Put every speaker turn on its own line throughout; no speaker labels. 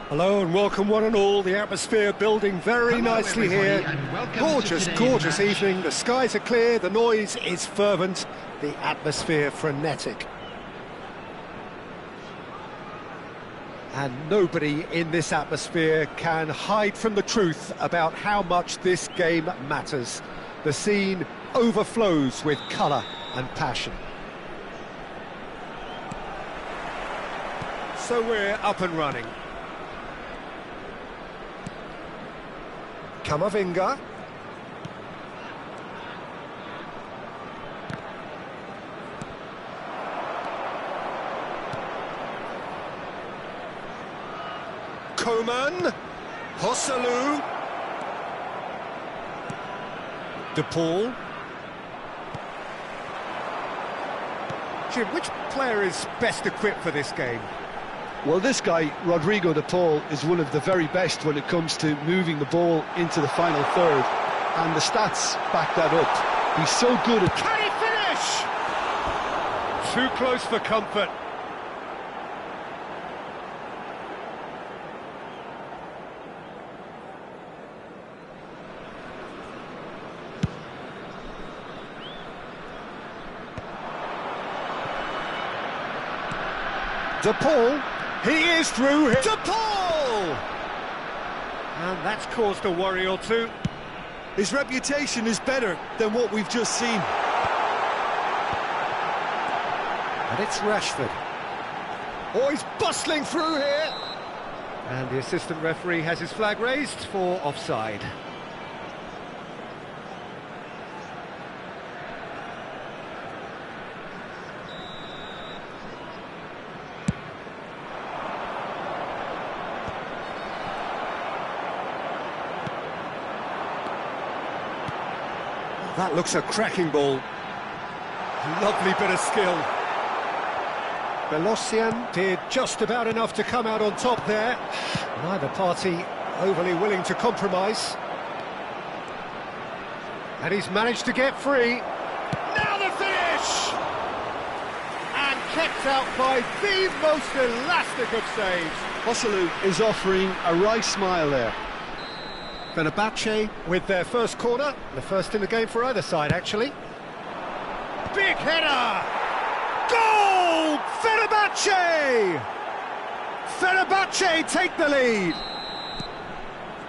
Hello and welcome one and all. The atmosphere building very nicely here. Gorgeous, gorgeous evening. The skies are clear, the noise is fervent, the atmosphere frenetic. And nobody in this atmosphere can hide from the truth about how much this game matters. The scene overflows with colour and passion. So we're up and running. Camavinga. Coman. Hosselu. De Paul. Jim, which player is best equipped for this game?
Well, this guy, Rodrigo De Paul, is one of the very best when it comes to moving the ball into the final third. And the stats back that up. He's so good at...
Can he finish? Too close for comfort. De Paul. He is through here. De Paul! And that's caused a worry or two.
His reputation is better than what we've just seen.
And it's Rashford. Oh, he's bustling through here. And the assistant referee has his flag raised for offside. That looks a cracking ball. Lovely bit of skill. Velocian did just about enough to come out on top there. Neither party overly willing to compromise. And he's managed to get free. Now the finish! And kept out by the most elastic of saves.
Hosselu is offering a right smile there.
Fenerbahce with their first corner, the first in the game for either side, actually. Big header! Goal! Fenerbahce! Fenerbahce take the lead!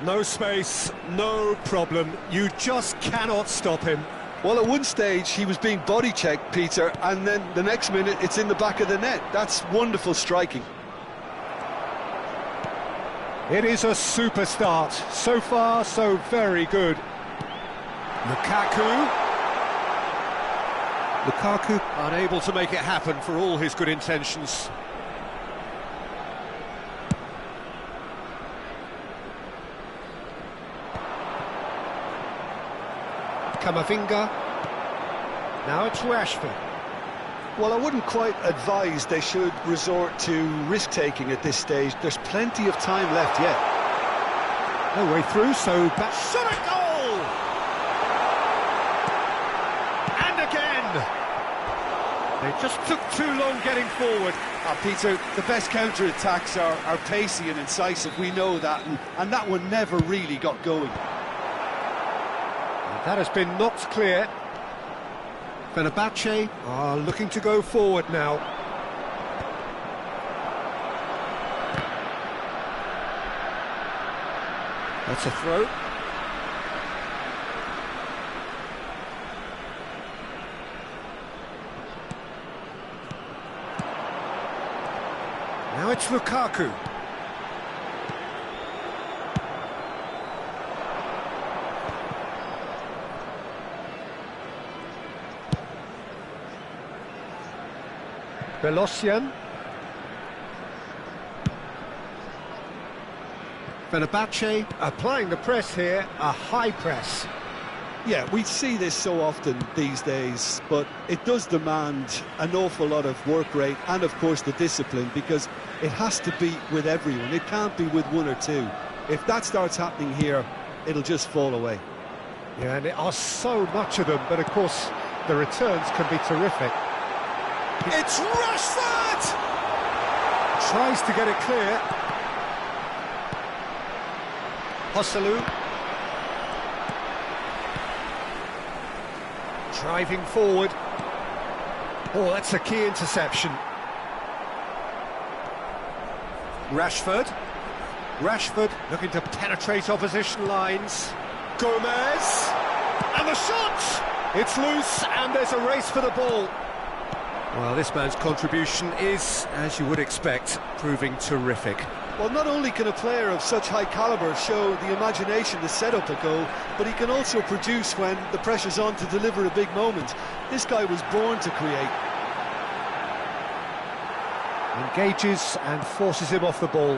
No space, no problem, you just cannot stop him.
Well, at one stage he was being body-checked, Peter, and then the next minute it's in the back of the net. That's wonderful striking.
It is a super start. So far, so very good. Lukaku. Lukaku unable to make it happen for all his good intentions. Camavinga. Now it's Rashford.
Well, I wouldn't quite advise they should resort to risk-taking at this stage. There's plenty of time left yet.
No way through, so back. Shot a goal! And again! They just took too long getting forward.
Peter, the best counter-attacks are pacey and incisive, we know that, and that one never really got going.
And that has been knocked clear. Fenerbahce are looking to go forward now. That's a throw. Now it's Lukaku. Belosian. Fenerbahce applying the press here, a high press.
Yeah, we see this so often these days, but it does demand an awful lot of work rate and, of course, the discipline, because it has to be with everyone. It can't be with one or two. If that starts happening here, it'll just fall away.
Yeah, and there are so much of them, but, of course, the returns can be terrific.
It's Rashford!
Tries to get it clear. Hosselu. Driving forward. Oh, that's a key interception. Rashford. Rashford looking to penetrate opposition lines. Gomez. And the shot! It's loose, and there's a race for the ball. Well, this man's contribution is, as you would expect, proving terrific.
Well, not only can a player of such high calibre show the imagination to set up a goal, but he can also produce when the pressure's on to deliver a big moment. This guy was born to create.
Engages and forces him off the ball.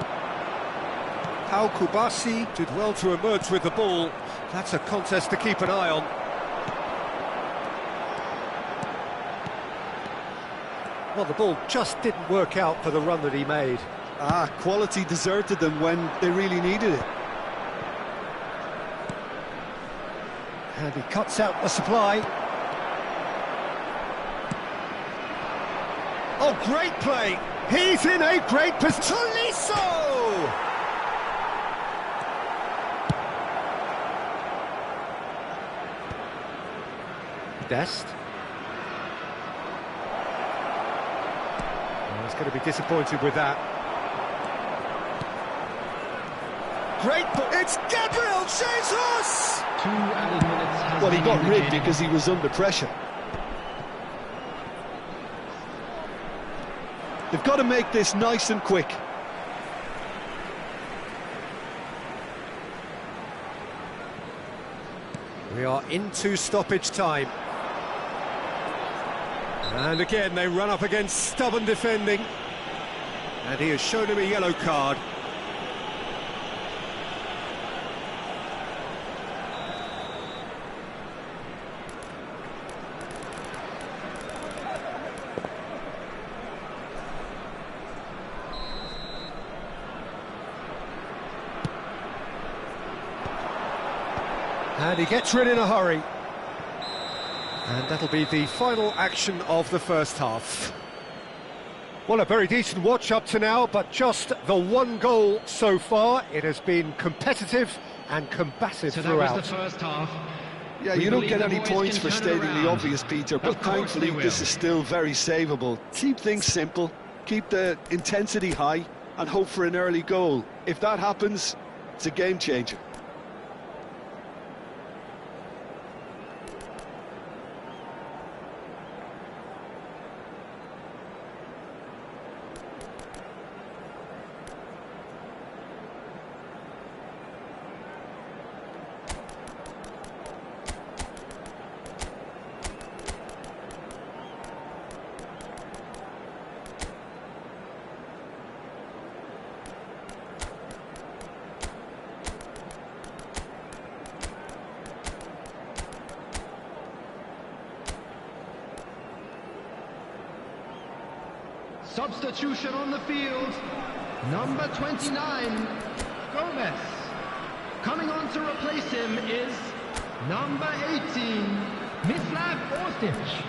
Pau Kubasi did well to emerge with the ball. That's a contest to keep an eye on. Well, the ball just didn't work out for the run that he made.
Quality deserted them when they really needed it.
And he cuts out the supply. Oh, great play! He's in a great position.
Tolisso!
Dest. He's going to be disappointed with that. Great ball. It's Gabriel Jesus!
2 added minutes has
Well, he
been
got rigged
indicated.
because he was under pressure. They've got to make this nice and quick.
We are into stoppage time. And again, they run up against stubborn defending. And he has shown him a yellow card. And he gets rid in a hurry. And that'll be the final action of the first half. Well, a very decent watch up to now, but just the one goal so far. It has been competitive and combative
So
throughout.
that was the first half.
Yeah,
We
you don't
believe
get
the
any
boys
points
can
for
turn
stating
around.
the obvious, Peter, but
Of course
thankfully
they will.
this is still very savable. Keep things simple, keep the intensity high, and hope for an early goal. If that happens, it's a game changer.
Substitution on the field. Number 29, Gomez. Coming on to replace him is number 18, Mislav Orsic.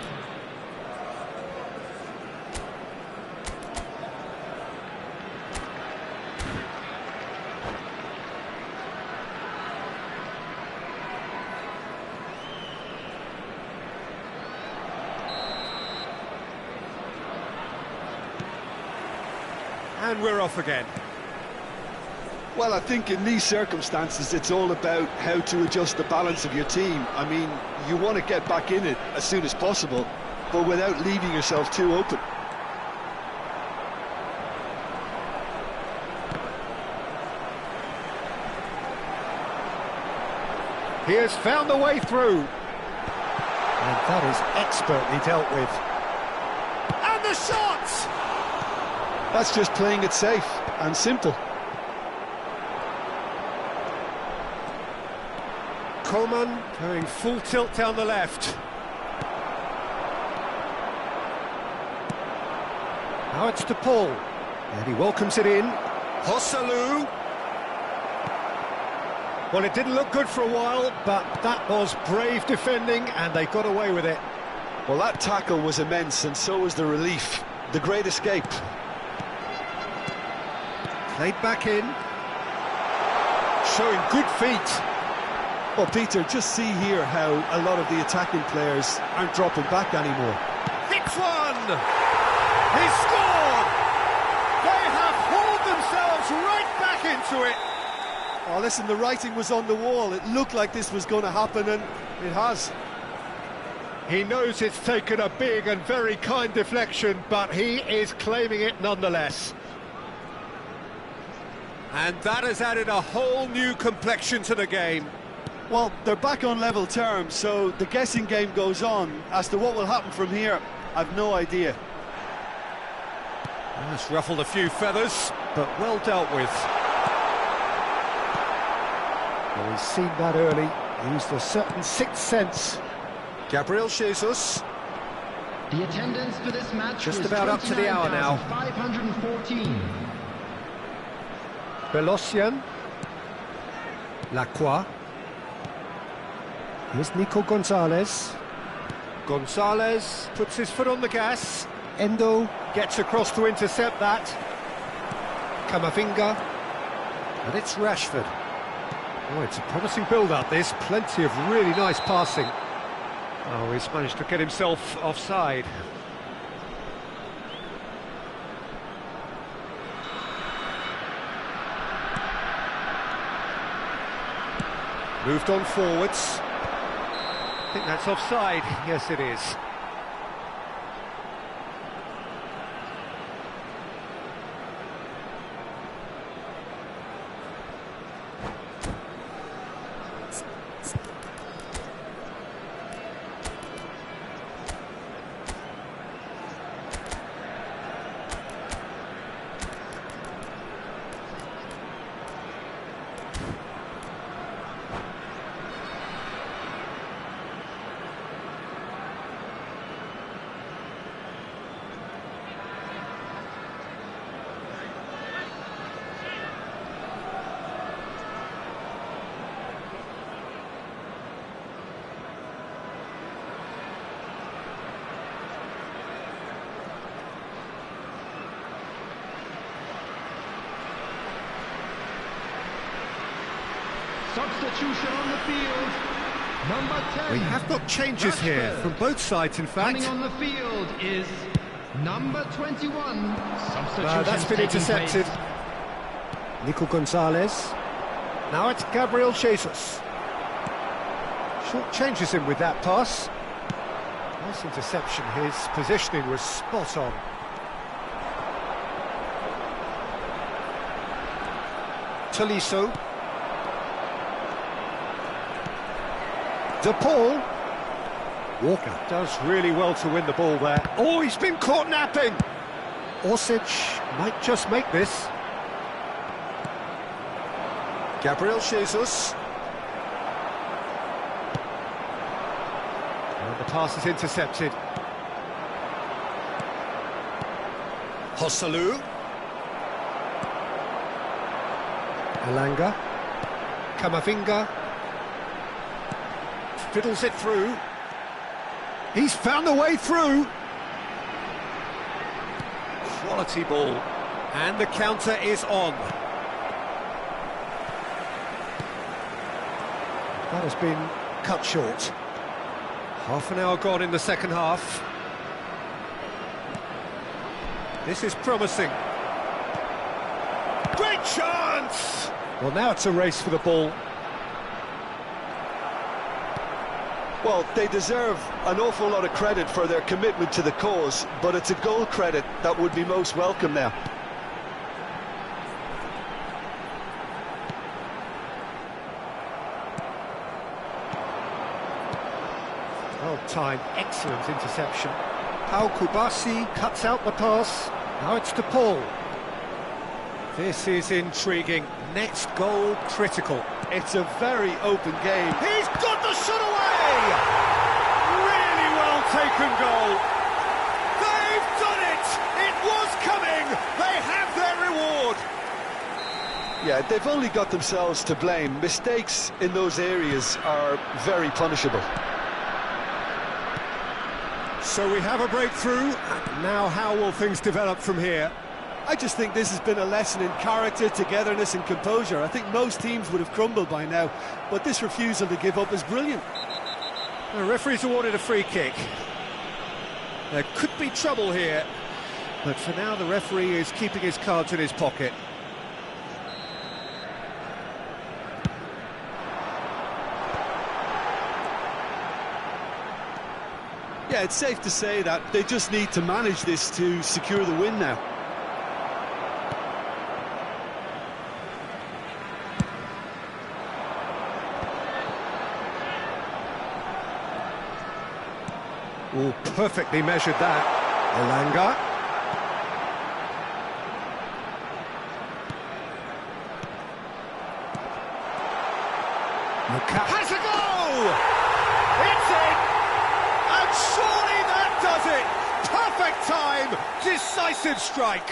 And we're off again.
Well, I think in these circumstances, it's all about how to adjust the balance of your team. I mean, you want to get back in it as soon as possible, but without leaving yourself too open.
He has found the way through. And that is expertly dealt with. And the shot!
That's just playing it safe and simple.
Coman going full tilt down the left. Now it's to Paul. And he welcomes it in. Joselu. Well, it didn't look good for a while, but that was brave defending, and they got away with it.
Well, that tackle was immense, and so was the relief. The great escape.
Played back in. Showing good feet.
Well, Peter, just see here how a lot of the attacking players aren't dropping back anymore.
Hits one! He scored! They have hauled themselves right back into it.
Oh, listen, the writing was on the wall. It looked like this was going to happen, and it has.
He knows it's taken a big and very kind deflection, but he is claiming it nonetheless. And that has added a whole new complexion to the game.
Well, they're back on level terms, so the guessing game goes on. As to what will happen from here, I've no idea.
That's ruffled a few feathers, but well dealt with. Well, he's seen that early, used a certain sixth sense. Gabriel Jesus.
The attendance for this match
Just
was
about up to the hour now.
514.
Belosian. Lacroix. Here's Nico Gonzalez. Gonzalez puts his foot on the gas. Endo gets across to intercept that. Camavinga. And it's Rashford. Oh, it's a promising build-up, this. Plenty of really nice passing. Oh, he's managed to get himself offside. Moved on forwards. I think that's offside. Yes, it is.
Substitution on the field. Number 10.
We have got changes
Rashford.
here from both sides, in fact.
Coming on the field is number 21. Substitution.
That's been intercepted. Nico Gonzalez. Now it's Gabriel Jesus. Short changes him with that pass. Nice interception. His positioning was spot on. Tolisso. De Paul. Walker does really well to win the ball there. Oh, he's been caught napping. Orsic might just make this. Gabriel Jesus. And the pass is intercepted. Joselu. Elanga. Camavinga. Fiddles it through. He's found a way through. Quality ball. And the counter is on. That has been cut short. Half an hour gone in the second half. This is promising. Great chance! Well, now it's a race for the ball.
Well, they deserve an awful lot of credit for their commitment to the cause, but it's a goal credit that would be most welcome now.
Well-timed, excellent interception. Pau Kubasi cuts out the pass. Now it's to Paul. This is intriguing. Next goal critical.
It's a very open game.
He's got the shot away! Really well taken goal. They've done it! It was coming! They have their reward!
Yeah, they've only got themselves to blame. Mistakes in those areas are very punishable.
So we have a breakthrough. Now how will things develop from here?
I just think this has been a lesson in character, togetherness and composure. I think most teams would have crumbled by now, but this refusal to give up is brilliant.
The referee's awarded a free kick. There could be trouble here, but for now the referee is keeping his cards in his pocket.
Yeah, it's safe to say that they just need to manage this to secure the win now.
Oh, perfectly measured that. Elanga. Has a go! It's in! And surely that does it! Perfect time! Decisive strike!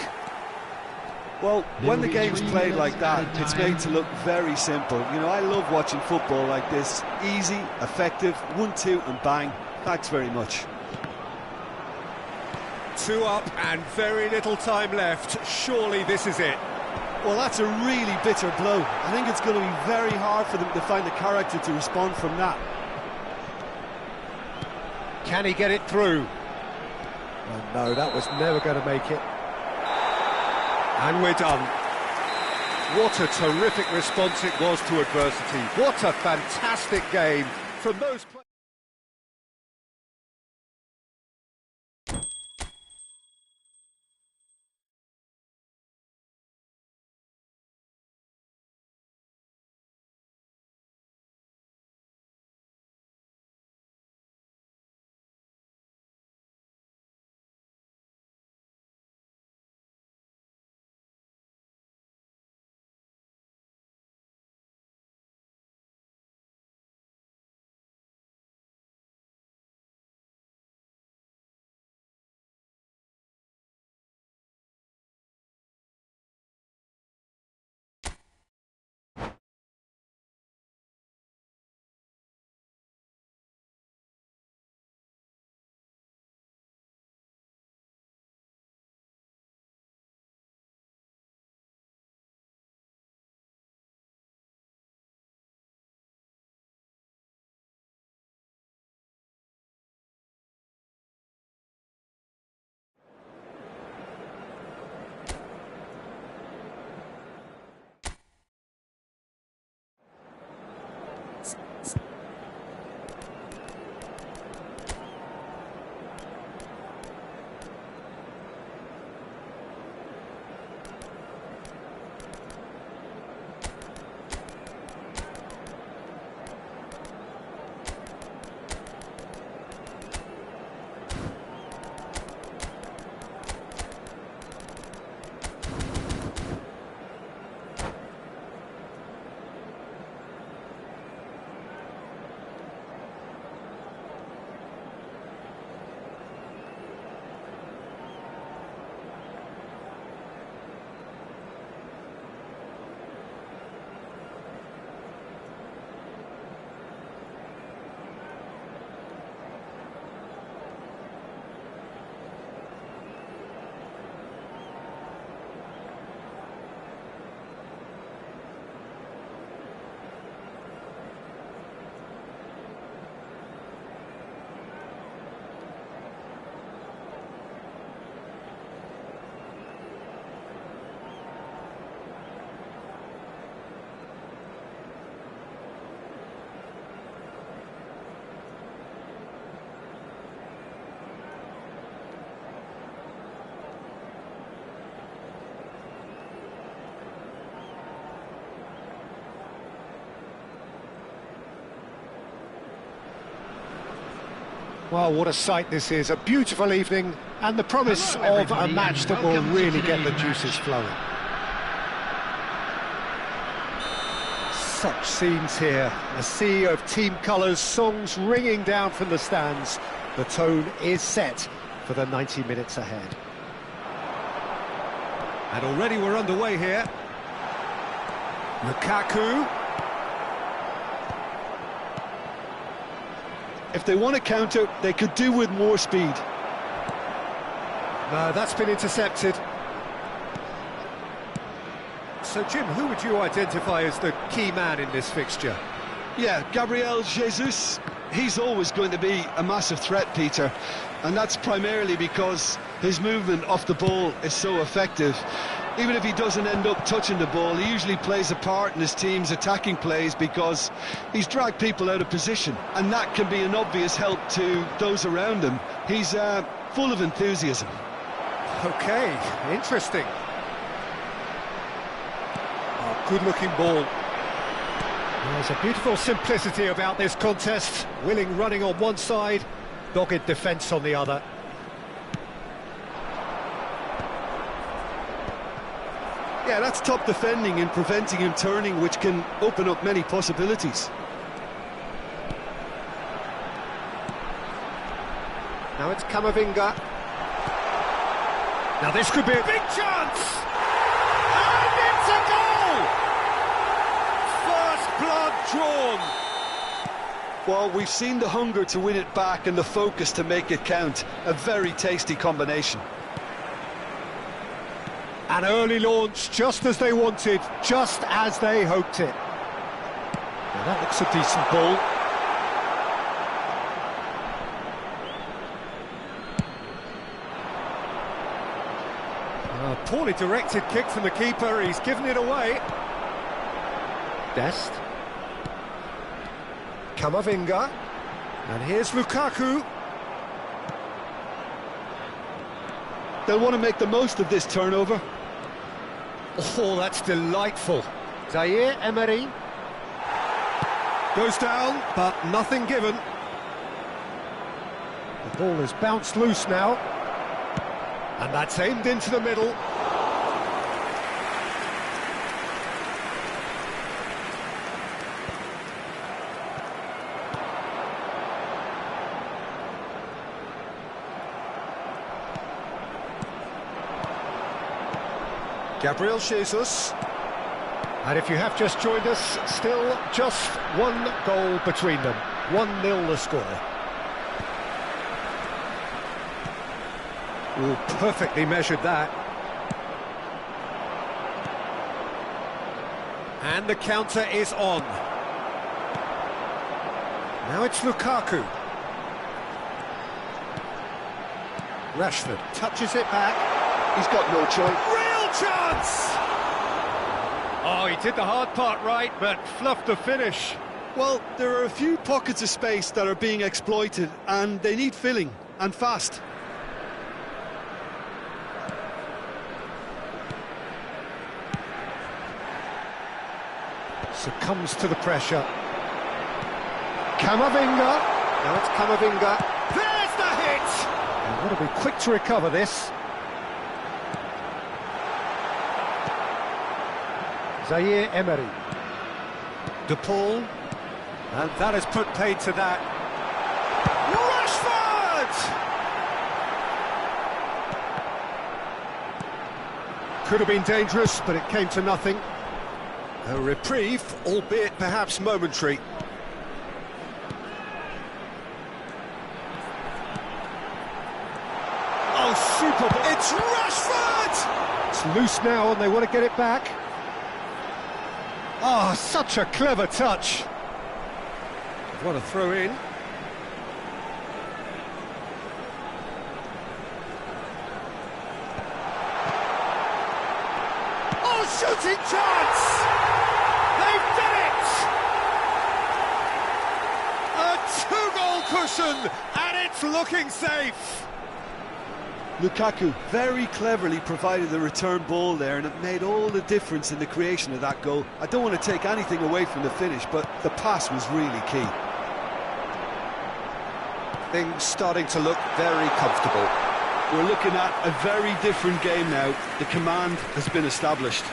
Well, when the game's played like that, it's made to look very simple. You know, I love watching football like this. Easy, effective, 1-2 and bang. Thanks very much.
2 up and very little time left. Surely this is it.
Well, that's a really bitter blow. I think it's going to be very hard for them to find the character to respond from that.
Can he get it through? Oh no, that was never going to make it. And we're done. What a terrific response it was to adversity. What a fantastic game from those players. Well, what a sight this is, a beautiful evening, and the promise
Hello,
of a
everybody,
match
and
that will
welcome to
really get the
today's
juices
match.
flowing. Such scenes here, a sea of team colours, songs ringing down from the stands. The tone is set for the 90 minutes ahead. And already we're underway here. Lukaku.
If they want to counter, they could do with more speed.
No, that's been intercepted. So, Jim, who would you identify as the key man in this fixture?
Yeah, Gabriel Jesus, he's always going to be a massive threat, Peter. And that's primarily because his movement off the ball is so effective. Even if he doesn't end up touching the ball, he usually plays a part in his team's attacking plays because he's dragged people out of position. And that can be an obvious help to those around him. He's full of enthusiasm.
Okay, interesting. Oh, good-looking ball. There's a beautiful simplicity about this contest. Willing running on one side, dogged defence on the other.
Yeah, that's top defending and preventing him turning, which can open up many possibilities.
Now it's Camavinga. Now this could be a big chance! And it's a goal! First blood drawn.
Well, we've seen the hunger to win it back and the focus to make it count. A very tasty combination.
An early launch, just as they wanted, just as they hoped it. Now that looks a decent ball. A poorly directed kick from the keeper, he's given it away. Dest. Camavinga. And here's Lukaku.
They'll want to make the most of this turnover.
Oh, that's delightful. Zaire Emery. Goes down, but nothing given. The ball has bounced loose now. And that's aimed into the middle. Gabriel Jesus. And if you have just joined us, still just one goal between them. 1-0 the score. Oh, perfectly measured that. And the counter is on. Now it's Lukaku. Rashford touches it back.
He's got no choice.
Real chance! Oh, he did the hard part right, but fluffed the finish.
Well, there are a few pockets of space that are being exploited, and they need filling, and fast.
Succumbs to the pressure. Camavinga. Now it's Camavinga. There's the hit! And got to be quick to recover this. Zaire Emery. De Paul. And that has put paid to that. Rashford! Could have been dangerous, but it came to nothing. A reprieve, albeit perhaps momentary. Oh, super ball. It's Rashford! It's loose now and they want to get it back. Oh, such a clever touch. What a throw in. Oh, shooting chance! They've done it! A 2-goal cushion, and it's looking safe.
Lukaku very cleverly provided the return ball there, and it made all the difference in the creation of that goal. I don't want to take anything away from the finish, but the pass was really key.
Things starting to look very comfortable.
We're looking at a very different game now. The command has been established.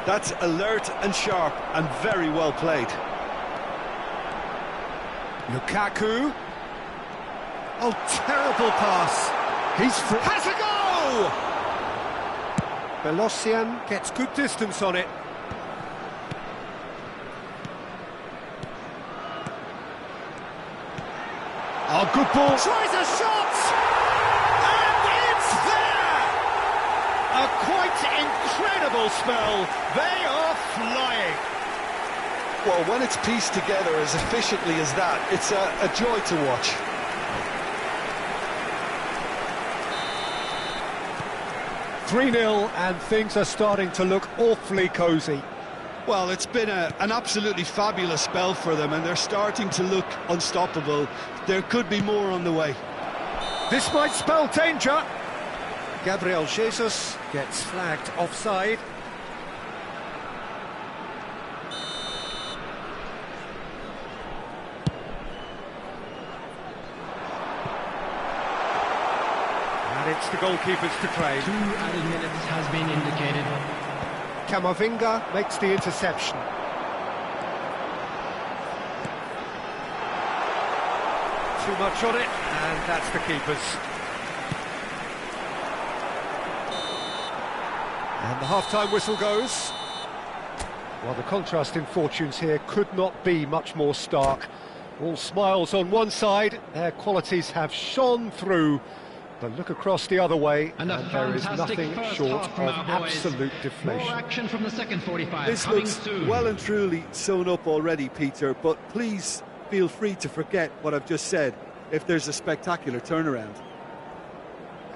That's alert and sharp and very well played.
Lukaku. Oh, terrible pass. He's free. Has a go! Belosian gets good distance on it. Oh, good ball. Tries a shot! And it's there! A quite incredible spell. They are flying.
Well, when it's pieced together as efficiently as that, it's a joy to watch.
(3-0) and things are starting to look awfully cosy.
Well, it's been an absolutely fabulous spell for them, and they're starting to look unstoppable. There could be more on the way.
This might spell danger. Gabriel Jesus gets flagged offside. And it's the goalkeepers to claim.
2 added minutes has been indicated.
Camavinga makes the interception. Too much on it, and that's the keepers. And the half-time whistle goes. Well, the contrast in fortunes here could not be much more stark. All smiles on one side, their qualities have shone through. But look across the other way, and there is nothing short of absolute deflation.
More action from the second 45.
This looks well and truly sewn up already, Peter, but please feel free to forget what I've just said if there's a spectacular turnaround.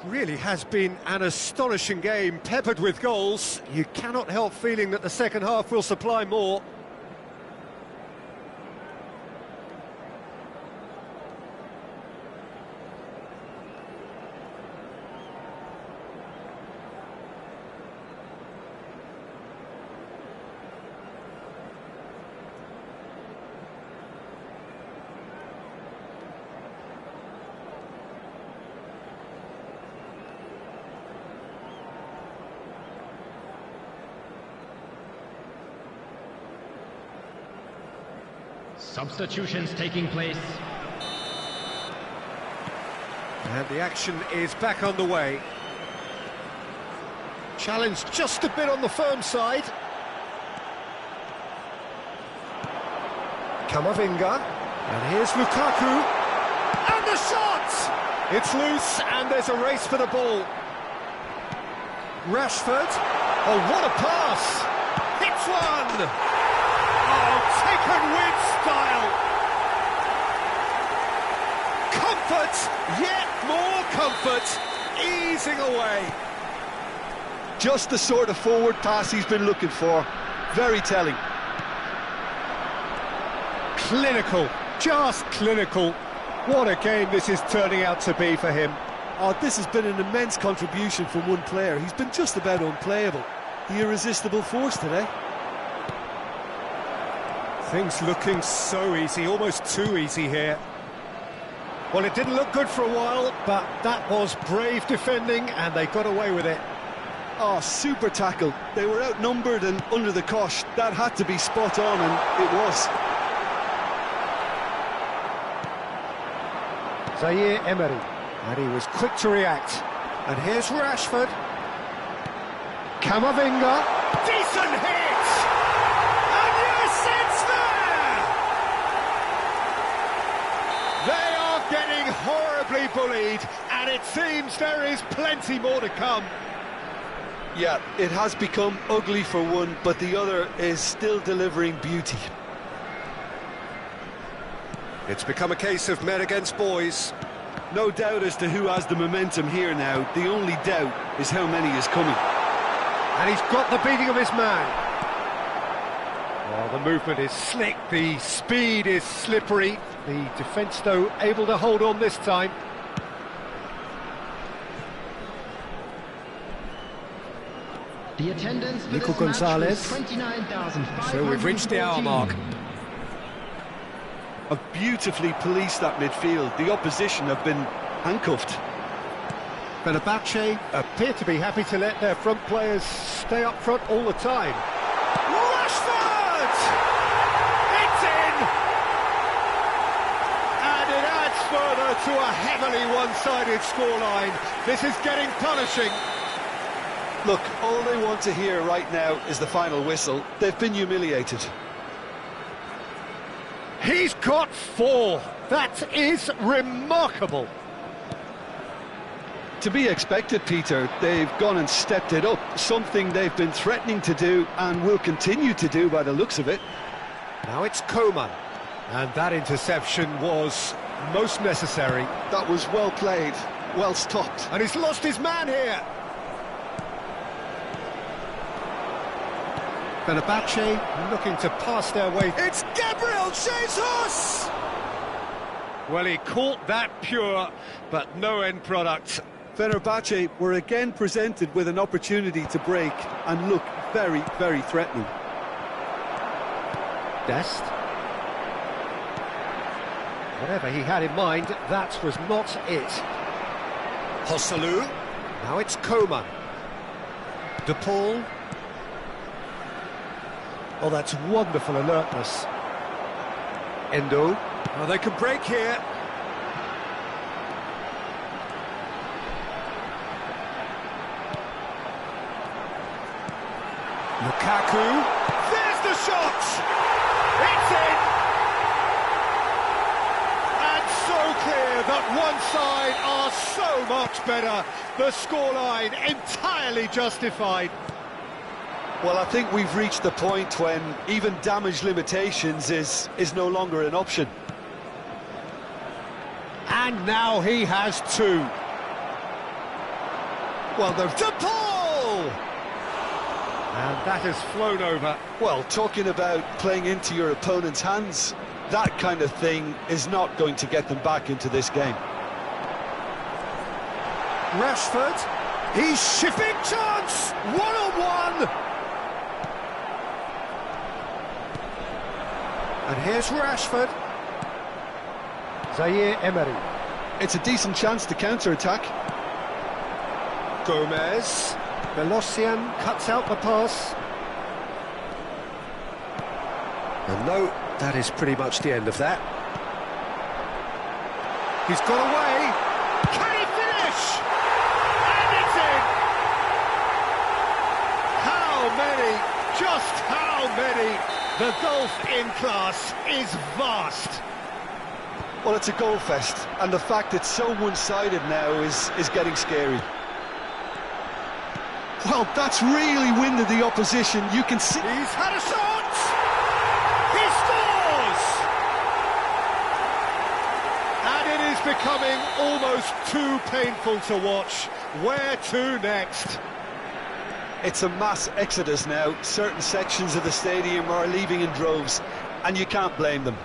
Really has been an astonishing game, peppered with goals. You cannot help feeling that the second half will supply more.
Substitutions taking place.
And the action is back on the way. Challenge just a bit on the firm side. Camavinga. And here's Lukaku. And the shot! It's loose and there's a race for the ball. Rashford. Oh, what a pass! Hits one! Oh, taken with style. Comfort, yet more comfort, easing away.
Just the sort of forward pass he's been looking for. Very telling.
Clinical, just clinical. What a game this is turning out to be for him.
Oh, this has been an immense contribution from one player. He's been just about unplayable. The irresistible force today.
Things looking so easy, almost too easy here. Well, it didn't look good for a while, but that was brave defending and they got away with it.
Oh, super tackle. They were outnumbered and under the cosh. That had to be spot on, and it was.
Zaire Emery, and he was quick to react. And here's Rashford. Camavinga. Decent hit! And yes, it's there! They are getting horribly bullied, and it seems there is plenty more to come.
Yeah, it has become ugly for one, but the other is still delivering beauty.
It's become a case of men against boys.
No doubt as to who has the momentum here now. The only doubt is how many is coming.
And he's got the beating of his man. Well, the movement is slick, the speed is slippery. The defence, though, able to hold on this time.
The attendance for
Nico
this match
Gonzalez.
was 29,500.
So we've reached the hour mark.
have beautifully policed that midfield. The opposition have been handcuffed.
Fenerbahce appear to be happy to let their front players stay up front all the time. Rashford! It's in! And it adds further to a heavily one-sided scoreline. This is getting punishing.
Look, all they want to hear right now is the final whistle. They've been humiliated.
He's got 4. That is remarkable.
To be expected, Peter. They've gone and stepped it up, something they've been threatening to do and will continue to do by the looks of it.
Now it's Coman, and that interception was most necessary.
That was well played, well stopped.
And he's lost his man here. Fenerbahce looking to pass their way. It's Gabriel Jesus! Well, he caught that pure, but no end product.
Fenerbahce were again presented with an opportunity to break and look very, very threatening.
Dest. Whatever he had in mind, that was not it. Hosselu. Now it's Coman. De Paul. Oh, that's wonderful alertness. Endo. Oh, they can break here. Lukaku. There's the shot! It's in! And so clear that one side are so much better. The scoreline entirely justified.
Well, I think we've reached the point when even damage limitations is no longer an option.
And now he has 2. Well, the De Paul! And that has flown over.
Well, talking about playing into your opponent's hands, that kind of thing is not going to get them back into this game.
Rashford, he's shifting chance! 1-on-1! And here's Rashford. Zaire Emery.
It's a decent chance to counter-attack.
Gomez. Velocian cuts out the pass. And no, that is pretty much the end of that. He's got away. Can he finish? And it's in! How many? Just how many? The gulf in class is vast.
Well, it's a goal fest, and the fact it's so one-sided now is getting scary. Well, that's really winded the opposition. You can see...
He's had a shot! He scores! And it is becoming almost too painful to watch. Where to next?
It's a mass exodus now. Certain sections of the stadium are leaving in droves, and you can't blame them.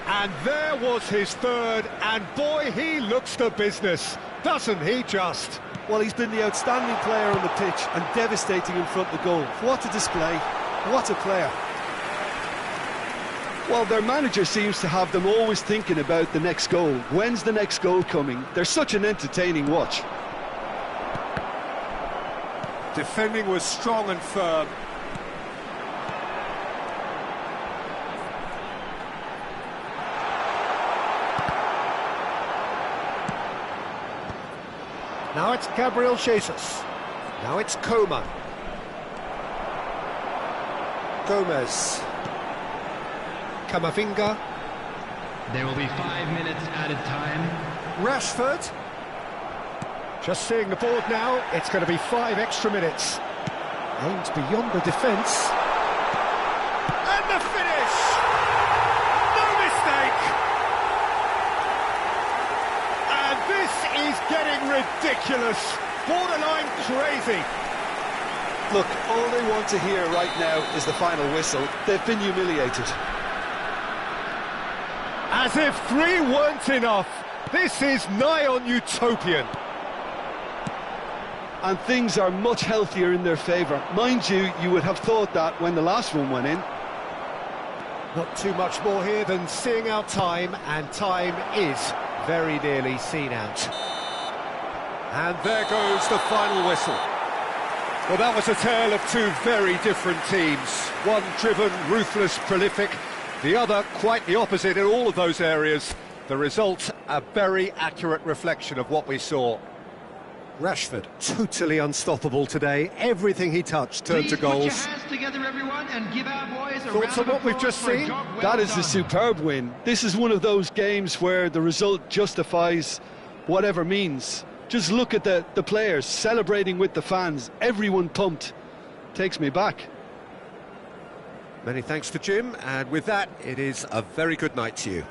And there was his 3rd, and boy, he looks the business, doesn't he just?
Well, he's been the outstanding player on the pitch and devastating in front of the goal. What a display, what a player. Well, their manager seems to have them always thinking about the next goal. When's the next goal coming? They're such an entertaining watch.
Defending was strong and firm. Now it's Gabriel Jesus. Now it's Coman. Gomez. Camavinga.
There will be 5 minutes added time.
Rashford. Just seeing the board now, it's going to be 5 extra minutes. Aimed beyond the defence. And the finish! No mistake! And this is getting ridiculous. Borderline crazy.
Look, all they want to hear right now is the final whistle. They've been humiliated.
As if 3 weren't enough. This is nigh on utopian.
And things are much healthier in their favour. Mind you, you would have thought that when the last one went in.
Not too much more here than seeing out time, and time is very nearly seen out. And there goes the final whistle. Well, that was a tale of two very different teams. One driven, ruthless, prolific. The other quite the opposite in all of those areas. The result, a very accurate reflection of what we saw. Rashford, totally unstoppable today. Everything he touched turned to goals.
Put your hands together, everyone, and give our boys a
Thoughts on what we've just seen?
That is a superb win. This is one of those games where the result justifies whatever means. Just look at the players celebrating with the fans. Everyone pumped. Takes me back.
Many thanks to Jim, and with that, it is a very good night to you.